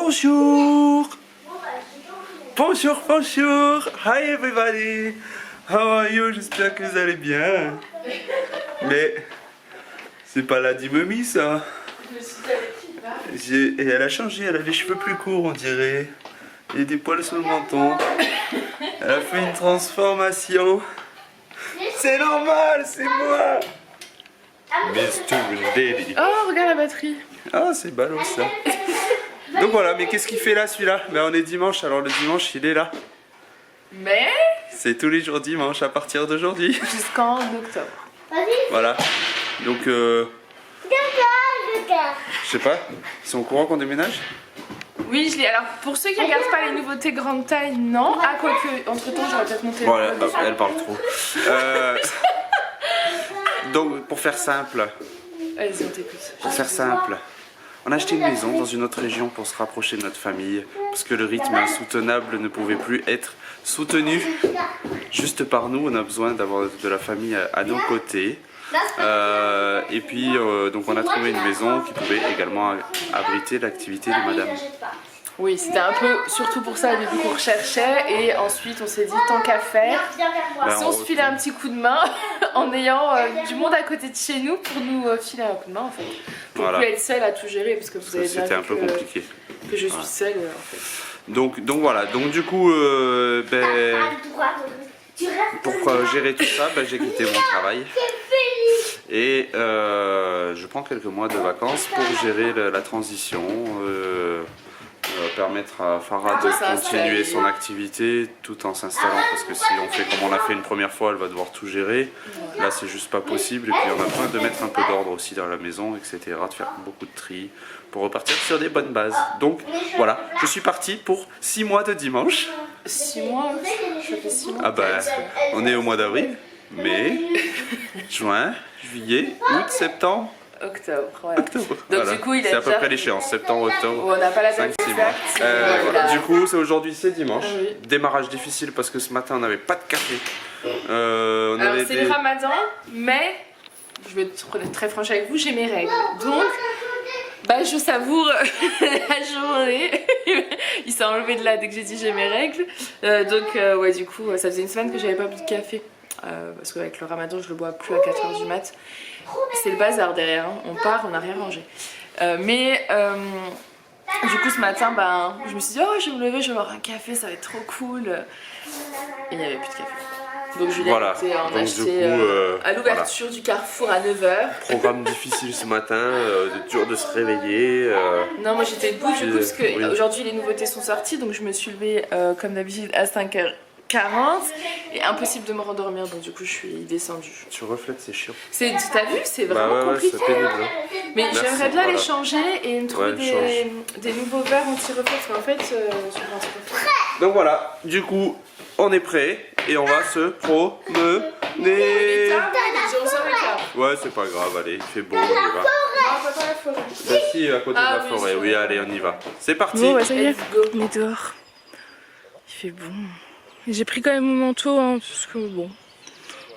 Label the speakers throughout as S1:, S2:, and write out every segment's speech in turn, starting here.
S1: Bonjour. Bonjour, bonjour. Hi everybody. How are you? J'espère que vous allez bien. Mais c'est pas la Dimemi ça. Et elle a changé, elle a les cheveux plus courts on dirait. Et des poils sur le menton. Elle a fait une transformation. C'est normal, c'est moi. Mr. Daddy.
S2: Oh, regarde la batterie.
S1: Ah, c'est ballot ça. Donc voilà, mais qu'est-ce qu'il fait là celui-là? Ben on est dimanche, alors le dimanche il est là.
S2: Mais
S1: C'est tous les jours dimanche à partir d'aujourd'hui.
S2: jusqu'en octobre.
S1: Voilà. Donc je sais pas, ils sont au courant qu'on déménage?
S2: Oui, je l'ai. Alors, pour ceux qui regardent pas les nouveautés grande taille, non. Ah, quoique, entre temps, j'aurais peut-être monté
S1: Bon,
S2: le
S1: elle parle trop. Donc pour faire simple,
S2: Vas-y, on t'écoute.
S1: on a acheté une maison dans une autre région pour se rapprocher de notre famille parce que le rythme insoutenable ne pouvait plus être soutenu juste par nous. On a besoin d'avoir de la famille à nos côtés. Et puis donc on a trouvé une maison qui pouvait également abriter l'activité de madame.
S2: Oui, c'était un peu surtout pour ça au début qu'on recherchait. Et ensuite, on s'est dit, tant qu'à faire, si on se filait un petit coup de main en ayant du monde à côté de chez nous pour nous filer un coup de main en fait. Pour
S1: Voilà.
S2: plus être seule à tout gérer parce que vous avez bien
S1: C'était
S2: vu
S1: un peu compliqué.
S2: que je suis seule en fait.
S1: Donc voilà, donc du coup pour gérer tout ça, j'ai quitté mon travail et je prends quelques mois de vacances pour gérer la transition, permettre à Farah de continuer son activité tout en s'installant, parce que si on fait comme on l'a fait une première fois, elle va devoir tout gérer. Là c'est juste pas possible, et puis on a besoin de mettre un peu d'ordre aussi dans la maison, etc., de faire beaucoup de tri pour repartir sur des bonnes bases. Donc voilà, je suis parti pour 6 mois de dimanche.
S2: 6 mois, ça fait 6 mois.
S1: Ah bah, on est au mois d'avril, mai, juin, juillet, août, septembre,
S2: Octobre, voilà.
S1: octobre.
S2: Donc
S1: Voilà.
S2: du coup, il a
S1: c'est à peu
S2: déjà...
S1: près l'échéance, septembre, octobre.
S2: On n'a pas la date
S1: 5-6 mois.
S2: exacte.
S1: Voilà. Du coup, c'est aujourd'hui, c'est dimanche.
S2: Ah oui.
S1: Démarrage difficile parce que ce matin, on n'avait pas de café. On
S2: Alors
S1: avait
S2: c'est le ramadan, mais je vais être très franche avec vous, j'ai mes règles. Donc, je savoure la journée. Il s'est enlevé de là dès que j'ai dit j'ai mes règles. Ouais, du coup, ça faisait une semaine que j'avais pas bu de café. Parce qu'avec le ramadan, je le bois plus à 4h du mat. C'est le bazar derrière, hein. On part, on n'a rien rangé. Du coup, ce matin, je me suis dit, oh, je vais me lever, je vais boire un café, ça va être trop cool. Et il n'y avait plus de café. Donc Julien
S1: Voilà.
S2: était en
S1: Donc,
S2: acheter
S1: du coup,
S2: à l'ouverture du Carrefour à 9h.
S1: Programme difficile ce matin, dur de se réveiller.
S2: Non, moi j'étais debout du coup parce que
S1: Oui.
S2: aujourd'hui les nouveautés sont sorties, donc je me suis levée comme d'habitude à 5h40 et impossible de me rendormir, donc du coup je suis descendue.
S1: Tu reflètes, c'est chiant.
S2: T'as vu, c'est vraiment
S1: ouais,
S2: compliqué.
S1: c'est pénible. Hein.
S2: Mais
S1: Merci,
S2: j'aimerais bien
S1: voilà.
S2: les changer et me trouver
S1: Ouais,
S2: des nouveaux verres anti-reflet parce qu'en fait, sur l'anti-reflet.
S1: Donc voilà, du coup, on est prêt et on va se promener.
S2: Il est tard, il est 11h15.
S1: Ouais, c'est pas grave, allez, il fait beau, on y va.
S2: Non, pas dans la forêt.
S1: Bah si, à côté de la
S2: oui,
S1: forêt,
S2: c'est
S1: oui,
S2: vrai.
S1: allez, on y va. C'est parti.
S2: Bon, ça y est,
S3: Let's go. On est dehors. Il fait bon. J'ai pris quand même mon manteau, hein, parce que bon,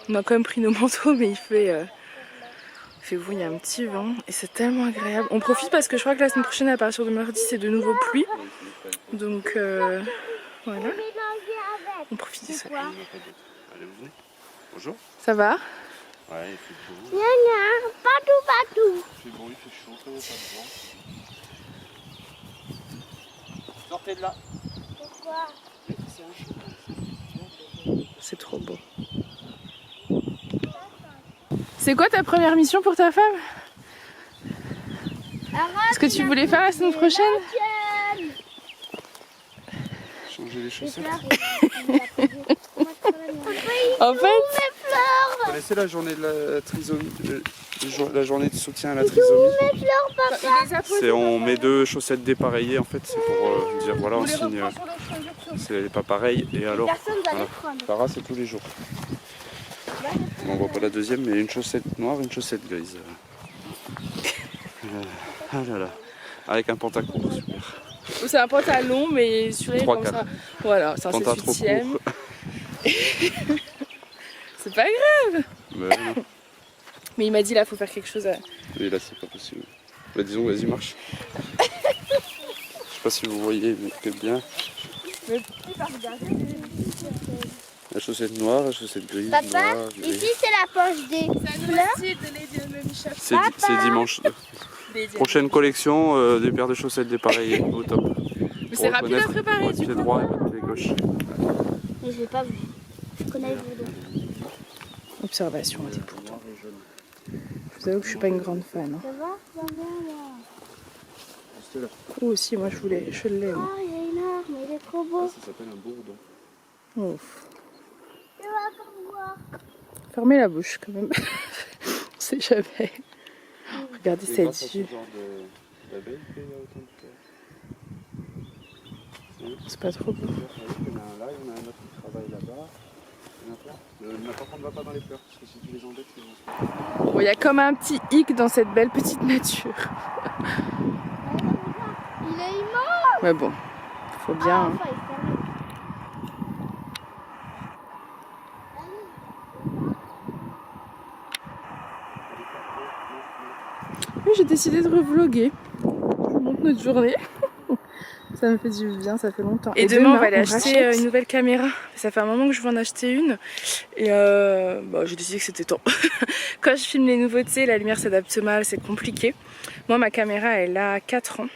S3: on a quand même pris nos manteaux, mais il fait bon, il y a un petit vent et c'est tellement agréable. On profite parce que je crois que la semaine prochaine, à partir de mardi, c'est de nouveau pluie. Donc voilà, on profite du soleil.
S1: Allez, venez. Bonjour.
S3: Ça va?
S1: Ouais, il fait beau.
S4: Patou.
S1: Il fait beau, il fait chaud, ça va pas devant. Sortez de là.
S4: Pourquoi?
S3: C'est trop beau. C'est quoi ta première mission pour ta femme? Est-ce que tu voulais faire la semaine prochaine?
S1: Changer les chaussettes.
S3: En fait,
S1: Vous connaissez la journée de la trisomie, la journée de soutien à la trisomie? C'est on met 2 chaussettes dépareillées en fait, c'est pour dire voilà on signe c'est pas pareil et alors voilà. Sarah c'est tous les jours. On voit pas la deuxième mais une chaussette noire, une chaussette grise. Ah là là, avec un pantacourt super.
S3: c'est un pantalon, mais sur les
S1: 3
S3: comme
S1: quarts.
S3: ça. Voilà, c'est un
S1: Pantalon trop
S3: 7/8e.
S1: court.
S3: C'est pas grave.
S1: Mais non.
S3: Mais il m'a dit là, faut faire quelque chose.
S1: Et là c'est pas possible. Bah disons vas-y marche. Je sais pas si vous voyez, mais peut-être bien. La chaussette noire, la chaussette grise,
S4: Papa,
S1: noire, grise.
S4: ici c'est la poche des fleurs.
S1: C'est dimanche. Prochaine collection, des paires de chaussettes dépareillées, au top.
S3: Mais c'est rapide à préparer du
S1: pied
S3: coup.
S1: droit et pas de pied gauche.
S4: Mais je l'ai pas vu. Je connais le boudin.
S3: Observation des pourtant. Je vous avoue que je suis pas une grande fan. Hein.
S4: Ça va? Ça va là.
S3: Oh aussi, moi je l'ai.
S4: Ah, il y a une arme, il est trop beau.
S1: Ça s'appelle un bourdon.
S3: Oh.
S4: Tu vas encore voir.
S3: Fermez la bouche quand même. On sait jamais. Regardez cette vue. C'est pas trop beau.
S1: Il y en a un là, il y en a un autre qui travaille là-bas. Il y en a plein. Par contre, ne va pas dans les fleurs, parce que si tu les embêtes, ils vont se...
S3: Bon, il y a comme un petit hic dans cette belle petite nature.
S4: Il est immense.
S3: Ouais bon, faut bien. Hein.
S4: Enfin, il est fermé.
S3: Oui, j'ai décidé de revloguer. Je vous montre notre journée. Ça me fait du bien, ça fait longtemps. Et demain on va aller acheter une nouvelle caméra. Ça fait un moment que je veux en acheter une. Et j'ai décidé que c'était temps. Quand je filme les nouveautés, la lumière s'adapte mal, c'est compliqué. Moi, ma caméra, elle a 4 ans.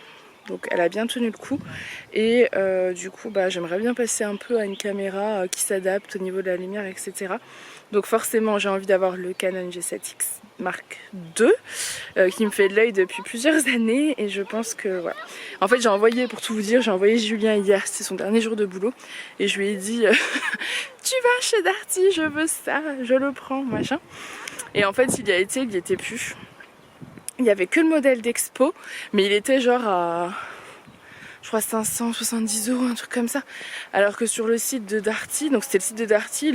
S3: Donc elle a bien tenu le coup. Et du coup, j'aimerais bien passer un peu à une caméra qui s'adapte au niveau de la lumière, etc. Donc forcément, j'ai envie d'avoir le Canon G7X Mark II qui me fait de l'œil depuis plusieurs années. Et je pense que voilà. En fait, j'ai envoyé, pour tout vous dire, j'ai envoyé Julien hier, c'était son dernier jour de boulot. Et je lui ai dit, tu vas chez Darty, je veux ça, je le prends, machin. Et en fait, il y a été, il n'y était plus. Il n'y avait que le modèle d'expo, mais il était genre à, je crois, 570 €, un truc comme ça. Alors que sur le site de Darty, donc c'était le site de Darty,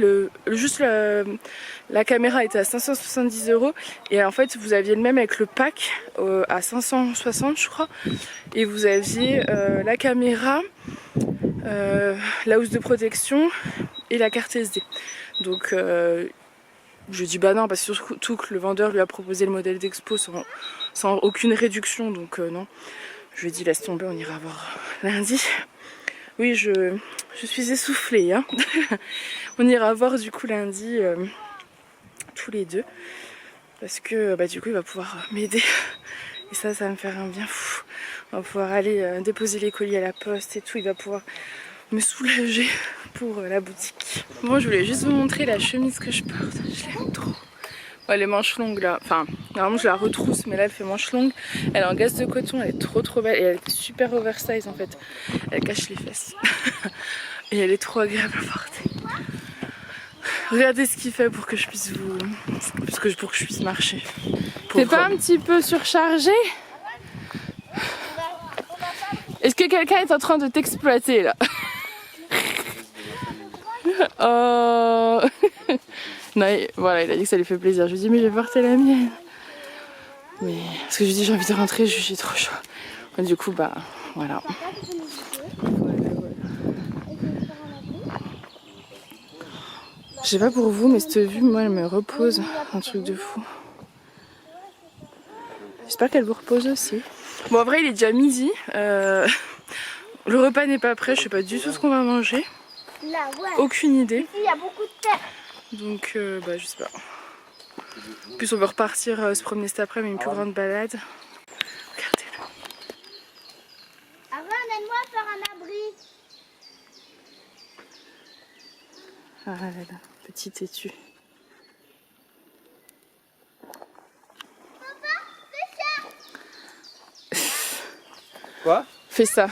S3: la caméra était à 570 €. Et en fait, vous aviez le même avec le pack à 560, je crois. Et vous aviez la caméra, la housse de protection et la carte SD. Donc... je dis bah non, parce que surtout que le vendeur lui a proposé le modèle d'expo sans aucune réduction, donc non. Je lui ai dit laisse tomber, on ira voir lundi. Oui, je suis essoufflée, hein. On ira voir du coup lundi tous les deux. Parce que du coup il va pouvoir m'aider. Et ça va me faire un bien fou. On va pouvoir aller déposer les colis à la poste et tout, il va pouvoir me soulager pour la boutique. Bon, je voulais juste vous montrer la chemise que je porte. Je l'aime trop. Ouais, les manches longues là, enfin, normalement je la retrousse, mais là elle fait manches longues. Elle est en gaze de coton, elle est trop belle et elle est super oversize en fait. Elle cache les fesses. Et elle est trop agréable à porter. Regardez ce qu'il fait pour que je puisse pour que je puisse marcher. T'es pas un petit peu surchargé? Est-ce que quelqu'un est en train de t'exploiter là? Oh. Non, voilà, il a dit que ça lui fait plaisir. Je lui ai dit mais je vais porter la mienne. Mais parce que je lui ai dit j'ai envie de rentrer, j'ai trop chaud. Et du coup voilà. Je sais pas pour vous, mais cette vue, moi, elle me repose. Un truc de fou. J'espère qu'elle vous repose aussi. Bon, en vrai, il est déjà midi. Le repas n'est pas prêt. Je sais pas du tout ce qu'on va manger.
S4: Là, ouais.
S3: Aucune idée.
S4: Ici, il y a beaucoup de terre.
S3: Donc, je sais pas. En plus, on veut repartir se promener cet après-midi, une plus grande balade. Regardez-le.
S4: Avant, aide-moi à faire un abri.
S3: Ah là là, petit têtu.
S1: Quoi?
S3: Fais ça.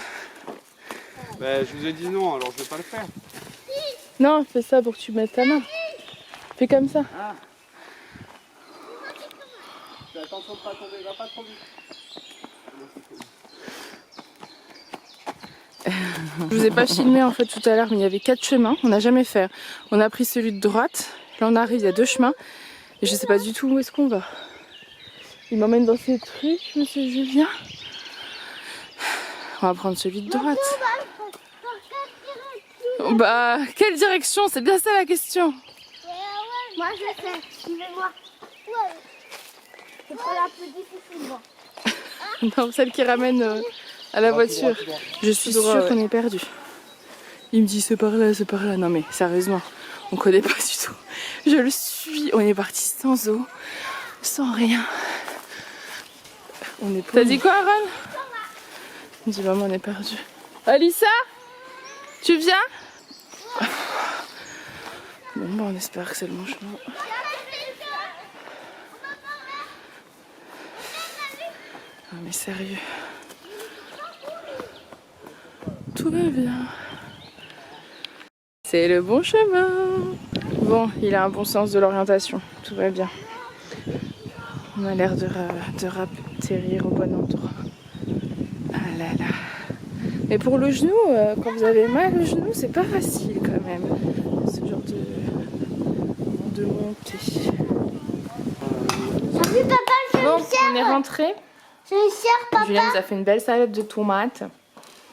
S1: Je vous ai dit non, alors je vais pas le faire.
S3: Non, fais ça pour que tu mettes ta main. Fais comme ça.
S1: Ah. Fais attention de pas tomber, va pas trop vite.
S3: Je vous ai pas filmé en fait tout à l'heure, mais il y avait 4 chemins, on n'a jamais fait. On a pris celui de droite, là on arrive, il y a 2 chemins, et je sais pas du tout où est-ce qu'on va. Il m'emmène dans ces trucs, monsieur Julien. On va prendre celui de droite. Bah, quelle direction? C'est bien ça la question.
S4: Moi je sais, je vais voir. Ouais. C'est pas la plus difficile, moi.
S3: Non, celle qui ramène à la voiture. Je suis sûre qu'on est perdu. Il me dit c'est par là, c'est par là. Non mais sérieusement, on connaît pas du tout. Je le suis. On est parti sans eau, sans rien. On est. T'as dit quoi, Aaron? Il me dit maman, on est perdu. Alissa, tu viens? Bon bah on espère que c'est le bon chemin. Ah mais sérieux. Tout va bien. C'est le bon chemin. Bon, il a un bon sens de l'orientation. Tout va bien. On a l'air de atterrir au bon endroit. Ah là là. Mais pour le genou, quand vous avez mal au genou, c'est pas facile quand même. Ce genre de montée.
S4: Salut papa, je
S3: Bon,
S4: me sers.
S3: on est rentré.
S4: Je me sers papa.
S3: Julien nous a fait une belle salade de tomates.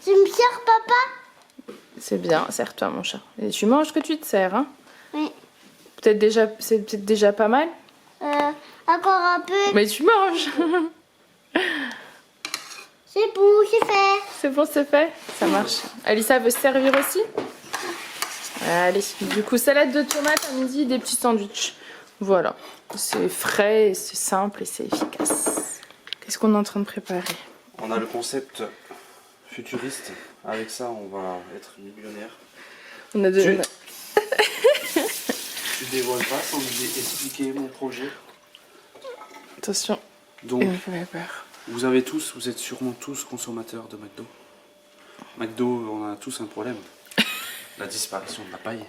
S4: Je me sers papa.
S3: C'est bien, serre-toi mon chat. Et tu manges que tu te sers, hein?
S4: Oui.
S3: C'est peut-être déjà pas mal.
S4: Encore un peu.
S3: Mais tu manges.
S4: C'est bon, c'est fait.
S3: C'est bon, c'est fait. Ça marche. Alissa veut se servir aussi? Allez, du coup, salade de tomates à midi, des petits sandwichs. Voilà. C'est frais, c'est simple et c'est efficace. Qu'est-ce qu'on est en train de préparer?
S1: On a le concept futuriste. Avec ça, on va être millionnaire.
S3: On a de...
S1: Je dévoile pas sans vous expliquer mon projet.
S3: Attention,
S1: Donc,
S3: il me fait peur.
S1: vous êtes sûrement tous consommateurs de McDo. McDo, on a tous un problème. La disparition de la paille.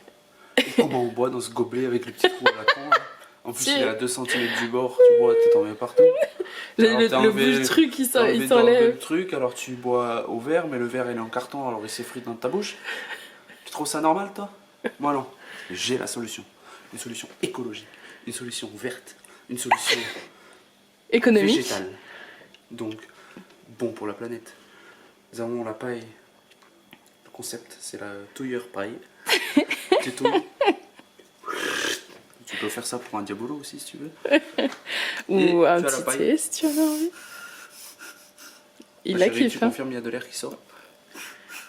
S1: Et comment on boit dans ce gobelet avec les petits trous à la con là. En plus, il est à 2 cm du bord, tu bois, t'es tombé partout.
S3: Le bout du truc, il s'enlève.
S1: Le truc, alors tu bois au verre, mais le verre il est en carton, alors il s'effrite dans ta bouche. Tu trouves ça normal, toi? Moi non. J'ai la solution. Une solution écologique, une solution verte, une solution
S3: économique.
S1: végétale. Donc, bon pour la planète. Nous avons la paille. Le concept, c'est la touilleur paille. Tu touilles. Tu peux faire ça pour un diabolo aussi si tu veux.
S3: Ou un
S1: tu as la
S3: petit
S1: paille.
S3: thé si tu as envie. Il
S1: Ma
S3: a
S1: chérie,
S3: kiffé.
S1: tu confirmes, il y a de l'air qui sort.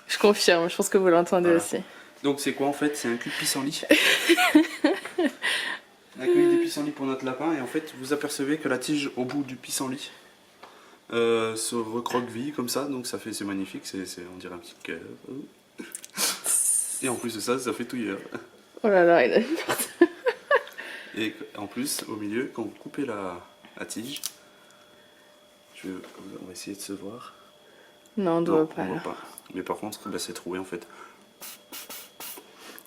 S3: Je confirme, je pense que vous l'entendez
S1: Voilà.
S3: aussi.
S1: Donc c'est quoi en fait? C'est un cul de pissenlit. On a cueilli des pissenlits pour notre lapin et en fait vous apercevez que la tige au bout du pissenlit se recroqueville comme ça, donc ça fait, c'est magnifique, on dirait un petit cœur. Et en plus de ça, ça fait touilleur.
S3: Oh là là, il a...
S1: Et en plus, au milieu, quand vous coupez la tige, on va essayer de se voir.
S3: Non, on
S1: Non,
S3: doit pas.
S1: on voit
S3: Là.
S1: pas. Mais par contre, bah, c'est troué en fait.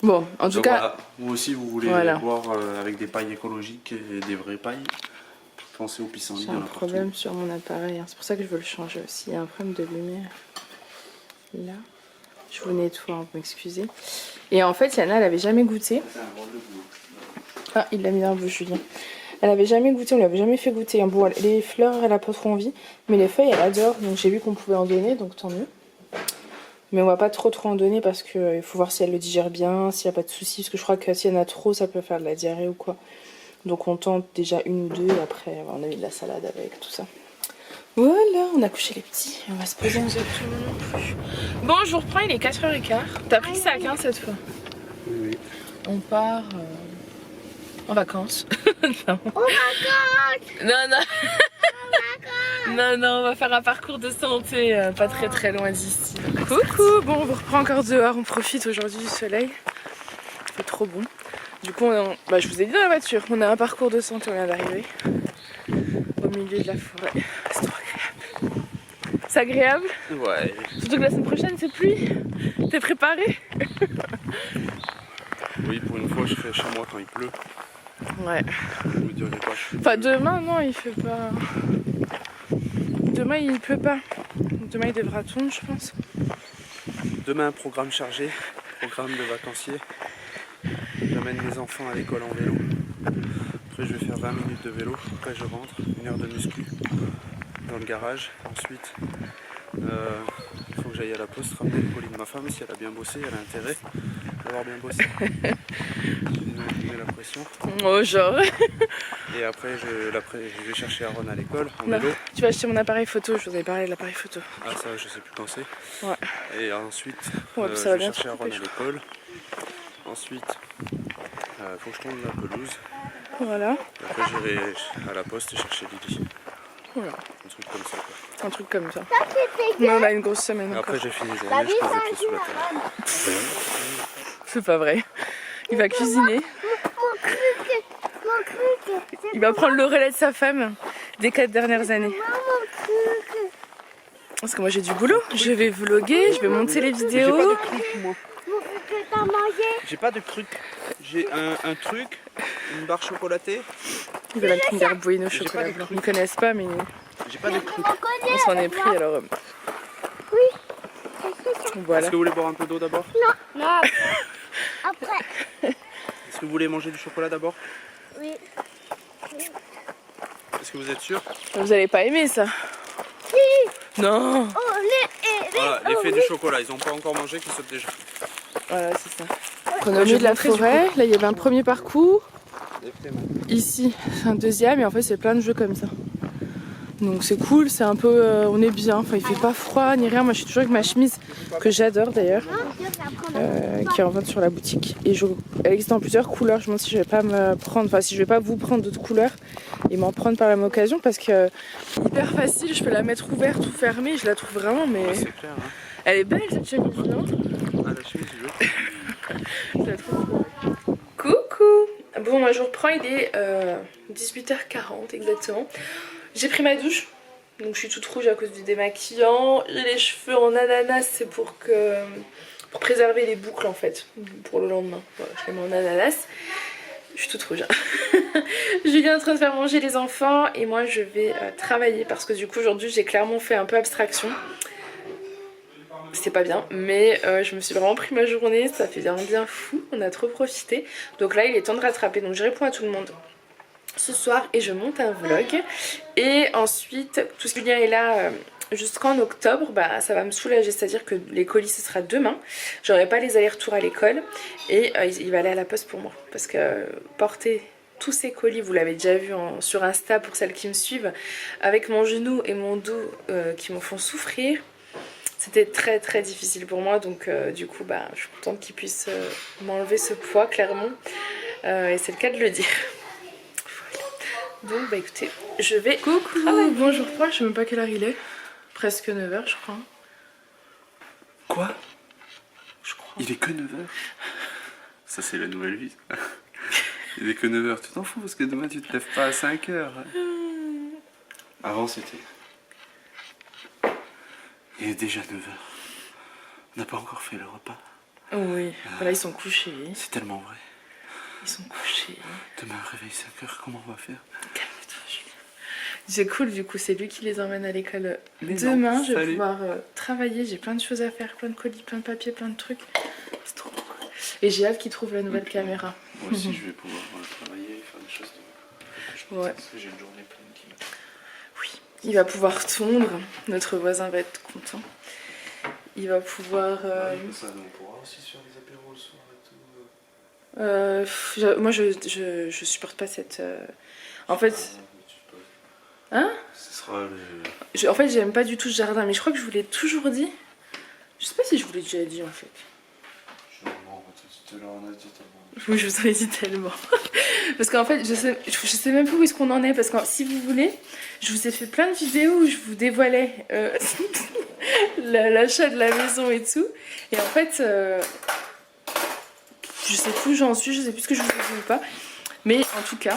S3: Bon, en tout
S1: Donc,
S3: cas,
S1: voilà. Vous aussi, vous voulez
S3: voilà.
S1: boire avec des pailles écologiques et des vraies pailles. Pensez au pissenlit.
S3: j'ai un problème sur mon appareil. Hein. C'est pour ça que je veux le changer aussi. Il y a un problème de lumière. Là. Je vous nettoie, vous m'excusez. Et en fait, Yana, elle avait jamais goûté. Ah, il l'a mis dans la bouche, Julien. Elle avait jamais goûté, on lui avait jamais fait goûter. Bon, les fleurs, elle a pas trop envie. Mais les feuilles, elle adore. Donc j'ai vu qu'on pouvait en donner, donc tant mieux. Mais on va pas trop en donner parce qu'il faut voir si elle le digère bien, s'il n'y a pas de soucis. Parce que je crois que s'il y en a trop, ça peut faire de la diarrhée ou quoi. Donc on tente déjà une ou deux. Et après, on a mis de la salade avec tout ça. Voilà, on a couché les petits. On va se poser un peu tout le monde non plus. Bon, je vous reprends, il est 4h15. T'as pris le sac, hein, cette fois?
S1: Oui.
S3: On part en vacances. Non.
S4: Oh my god.
S3: Non, non, on va faire un parcours de santé pas très loin d'ici. Coucou, bon, on vous reprend encore dehors, on profite aujourd'hui du soleil. Il fait trop bon. Du coup, je vous ai dit dans la voiture, on a un parcours de santé, on vient d'arriver. Au milieu de la forêt. C'est trop agréable. C'est agréable?
S1: Ouais.
S3: Surtout que la semaine prochaine, c'est pluie. T'es préparé?
S1: Oui, pour une fois, je serai chez moi quand il pleut.
S3: Ouais.
S1: Je me dirai pas.
S3: Enfin, demain, non, il fait pas. Demain, il pleut pas. Demain, il devra tomber, je pense.
S1: Demain, programme chargé, programme de vacancier. J'amène mes enfants à l'école en vélo. Après, je vais faire 20 minutes de vélo. Après, je rentre, 1 heure de muscu dans le garage. Ensuite, il faut que j'aille à la poste ramener le colis de ma femme. Si elle a bien bossé, elle a intérêt d'avoir bien bossé. met la pression.
S3: Oh, genre.
S1: Et après, je vais chercher Aaron à l'école en
S3: Non,
S1: vélo.
S3: tu vas acheter mon appareil photo, je vous avais parlé de l'appareil photo.
S1: Ah ça, je sais plus quand c'est.
S3: Ouais.
S1: Et ensuite,
S3: Ouais,
S1: je
S3: ça va
S1: vais
S3: bien
S1: chercher
S3: se
S1: Aaron
S3: couper,
S1: à l'école. Ensuite, faut que je tourne la pelouse.
S3: Voilà.
S1: Et après, j'irai à la poste chercher Lily.
S3: Voilà.
S1: Un truc comme ça, quoi.
S3: Un truc comme ça. Mais on a une grosse semaine
S1: Et
S3: encore.
S1: après, j'ai fini la journée, je pose les pieds sous la table.
S3: C'est pas vrai. Il va cuisiner. Il va prendre le relais de sa femme des 4 dernières années. Parce que moi j'ai du boulot. Je vais vlogger, je vais monter les
S1: J'ai pas
S3: vidéos.
S1: de truc, moi. J'ai pas de truc. J'ai un truc, une barre chocolatée.
S3: Il veut la Kinder Bueno
S1: J'ai
S3: chocolat
S1: pas de
S3: blanc.
S1: truc.
S3: Ils me connaissent pas mais
S1: J'ai pas de truc.
S3: on s'en est pris alors. Voilà.
S1: Est-ce que vous voulez boire un peu d'eau d'abord?
S4: Non, après.
S1: Est-ce que vous voulez manger du chocolat d'abord?
S4: Oui.
S1: Est-ce que vous êtes sûr?
S3: Vous allez pas aimer ça. Non.
S1: Voilà, l'effet du chocolat, ils ont pas encore mangé, qu'ils sautent déjà.
S3: Voilà, c'est ça. On est au milieu de la forêt. Là, il y avait un premier parcours. Ici, c'est un deuxième. Et en fait, c'est plein de jeux comme ça. Donc, c'est cool. C'est un peu. On est bien. Enfin, il fait pas froid ni rien. Moi, je suis toujours avec ma chemise, que j'adore d'ailleurs, qui est en vente sur la boutique. Et elle existe en plusieurs couleurs. Je me demande si je vais pas me prendre. Enfin, si je vais pas vous prendre d'autres couleurs et m'en prendre par la même occasion. Parce que hyper facile. Je peux la mettre ouverte ou fermée. Je la trouve vraiment. Mais
S1: Ouais, c'est clair, hein.
S3: elle est belle cette chemise, non?
S1: Ah, la chemise, je
S3: Je la trouve trop belle. Coucou. Bon, moi je reprends, il est 18h40 exactement. J'ai pris ma douche, donc je suis toute rouge à cause du démaquillant. J'ai les cheveux en ananas, c'est pour préserver les boucles en fait, pour le lendemain. Voilà, je les mets en ananas. Je suis toute rouge. Julien est en train de faire manger les enfants et moi je vais travailler parce que du coup aujourd'hui j'ai clairement fait un peu abstraction. C'était pas bien, mais je me suis vraiment pris ma journée, ça fait un bien fou, on a trop profité. Donc là il est temps de rattraper, donc je réponds à tout le monde ce soir et je monte un vlog. Et ensuite, tout ce qui vient est là jusqu'en octobre, bah, ça va me soulager, c'est-à-dire que les colis ce sera demain. J'aurai pas les allers-retours à l'école et il va aller à la poste pour moi. Parce que porter tous ces colis, vous l'avez déjà vu sur Insta pour celles qui me suivent, avec mon genou et mon dos qui me font souffrir. C'était très très difficile pour moi, donc du coup bah, je suis contente qu'il puisse m'enlever ce poids clairement, et c'est le cas de le dire. Voilà. Donc bah écoutez, je vais... Coucou. Bon, je reprends, je sais même pas quelle heure il est, presque 9h je crois.
S1: Quoi?
S3: Je crois.
S1: Il est que 9h? Ça c'est la nouvelle vie. Il est que 9h, tu t'en fous parce que demain tu te lèves pas à 5h. Avant c'était... Il est déjà 9h. On n'a pas encore fait le repas.
S3: Oui, voilà, ils sont couchés.
S1: C'est tellement vrai.
S3: Ils sont couchés.
S1: Demain réveil 5h, comment on va faire?
S3: Calme-toi, Julien. C'est cool, du coup, c'est lui qui les emmène à l'école
S1: Mais
S3: demain.
S1: non,
S3: je vais
S1: salut.
S3: pouvoir travailler, j'ai plein de choses à faire, plein de colis, plein de papiers, plein de trucs. C'est trop cool. Et j'ai hâte qu'il trouve la nouvelle caméra.
S1: Moi aussi je vais pouvoir travailler, faire des choses de...
S3: Ouais.
S1: Parce que j'ai une journée pleine qui m'attend.
S3: Oui, il va pouvoir tondre. Notre voisin va être content. Il va pouvoir...
S1: Ça, on pourra aussi se faire des apéros le soir et tout.
S3: moi, je supporte pas cette... En fait... Hein?
S1: Ce sera le...
S3: En fait, j'aime pas du tout ce jardin, mais je crois que je vous l'ai toujours dit. Je sais pas si je vous l'ai déjà dit, en fait.
S1: Tout à l'heure on a dit tellement.
S3: Oui, je vous en ai dit tellement. Parce qu'en fait, je sais même plus où est-ce qu'on en est. Parce que si vous voulez, je vous ai fait plein de vidéos où je vous dévoilais l'achat de la maison et tout. Et en fait, je sais plus où j'en suis, je sais plus ce que je vous ai dit ou pas. Mais en tout cas,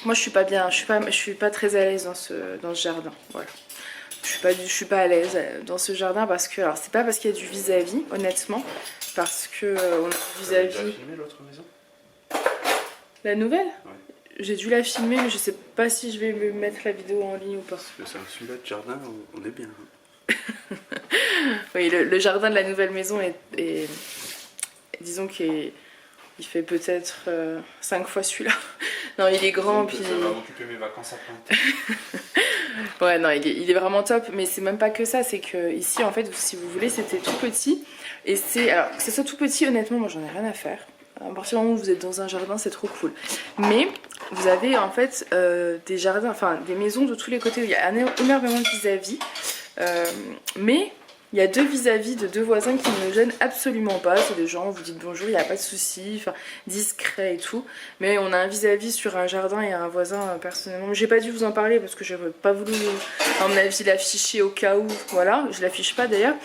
S3: moi je suis pas bien, je suis pas très à l'aise dans ce jardin. Voilà. Je suis pas à l'aise dans ce jardin parce que, alors c'est pas parce qu'il y a du vis-à-vis, honnêtement, parce que on a du vis-à-vis.
S1: Tu as filmé l'autre maison?
S3: La nouvelle?
S1: Ouais.
S3: J'ai dû la filmer, mais je sais pas si je vais me mettre la vidéo en ligne ou pas.
S1: Parce que celui-là de jardin, on est bien.
S3: Oui, le jardin de la nouvelle maison est disons qu'il fait peut-être 5 fois celui-là. Non, il est grand, puis...
S1: Ça va m'occuper mes vacances à plein.
S3: Ouais, non, il est vraiment top, mais c'est même pas que ça, c'est que ici, en fait, si vous voulez, c'était tout petit. Et c'est... Alors, que ce soit tout petit, honnêtement, moi, j'en ai rien à faire. À partir du moment où vous êtes dans un jardin, c'est trop cool. Mais vous avez en fait des jardins, enfin des maisons de tous les côtés où il y a un énormément de vis-à-vis. Mais il y a deux vis-à-vis de deux voisins qui ne me gênent absolument pas. C'est des gens, vous dites bonjour, il n'y a pas de souci, enfin discret et tout. Mais on a un vis-à-vis sur un jardin et un voisin personnellement. J'ai pas dû vous en parler parce que j'avais pas voulu, à mon avis, l'afficher au cas où. Voilà, je l'affiche pas d'ailleurs.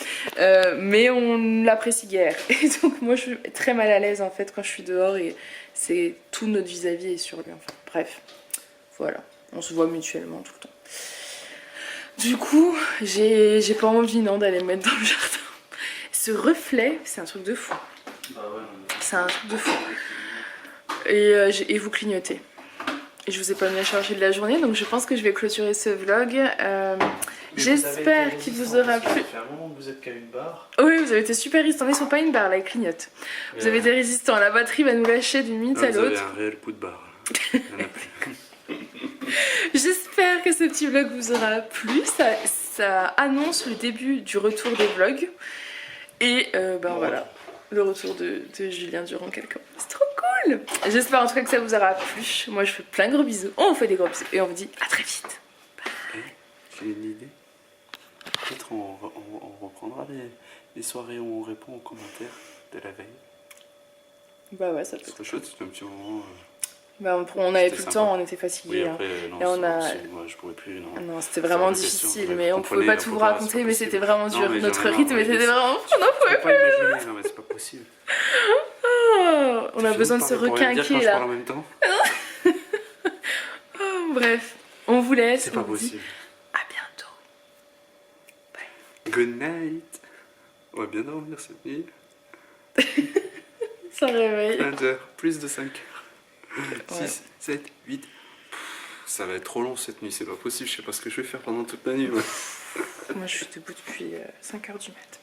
S3: Mais on l'apprécie guère. Et donc moi je suis très mal à l'aise en fait quand je suis dehors et c'est tout notre vis-à-vis est sur lui. Enfin bref, voilà, on se voit mutuellement tout le temps. Du coup, j'ai pas envie non d'aller me mettre dans le jardin. Ce reflet, c'est un truc de fou. C'est un truc de fou. Et vous clignotez. Et je vous ai pas bien chargé de la journée, donc je pense que je vais clôturer ce vlog. J'espère qu'il vous aura plu.
S1: Ça fait un moment que vous êtes qu'à une barre.
S3: Oui, vous avez été super résistants. Ils sont pas une barre là, ils clignotent. Vous avez été résistants. La batterie va nous lâcher d'une minute à l'autre.
S1: Vous avez un réel coup de barre. Il y en a plus.
S3: J'espère que ce petit vlog vous aura plu. Ça annonce le début du retour des vlogs. Et voilà, le retour de Julien durant quelques mois. C'est trop cool. J'espère en tout cas que ça vous aura plu. Moi je fais plein de gros bisous. On vous fait des gros bisous et on vous dit à très vite.
S1: J'ai une idée. Peut-être on reprendra les soirées où on répond aux commentaires de la veille.
S3: Bah ouais, ça peut
S1: être chouette, c'était un petit moment.
S3: On avait plus le temps, on était fatigués.
S1: Oui, après, non,
S3: et on a...
S1: moi je pourrais plus.
S3: Non, c'était vraiment difficile, mais on pouvait pas tout vous raconter, mais c'était vraiment dur. Notre rythme était vraiment. On n'en pouvait plus.
S1: Non, mais c'est pas possible.
S3: Oh, on a besoin de se requinquer là.
S1: En même temps.
S3: Oh, bref, on vous laisse.
S1: C'est pas possible.
S3: À bientôt. Bye.
S1: Good night. On va bien dormir cette nuit.
S3: Ça réveille.
S1: 20 heures, plus de 5 heures. 6,
S3: Ouais.
S1: 7, 8. Ça va être trop long cette nuit, c'est pas possible. Je sais pas ce que je vais faire pendant toute la nuit.
S3: Moi je suis debout depuis 5h du mat.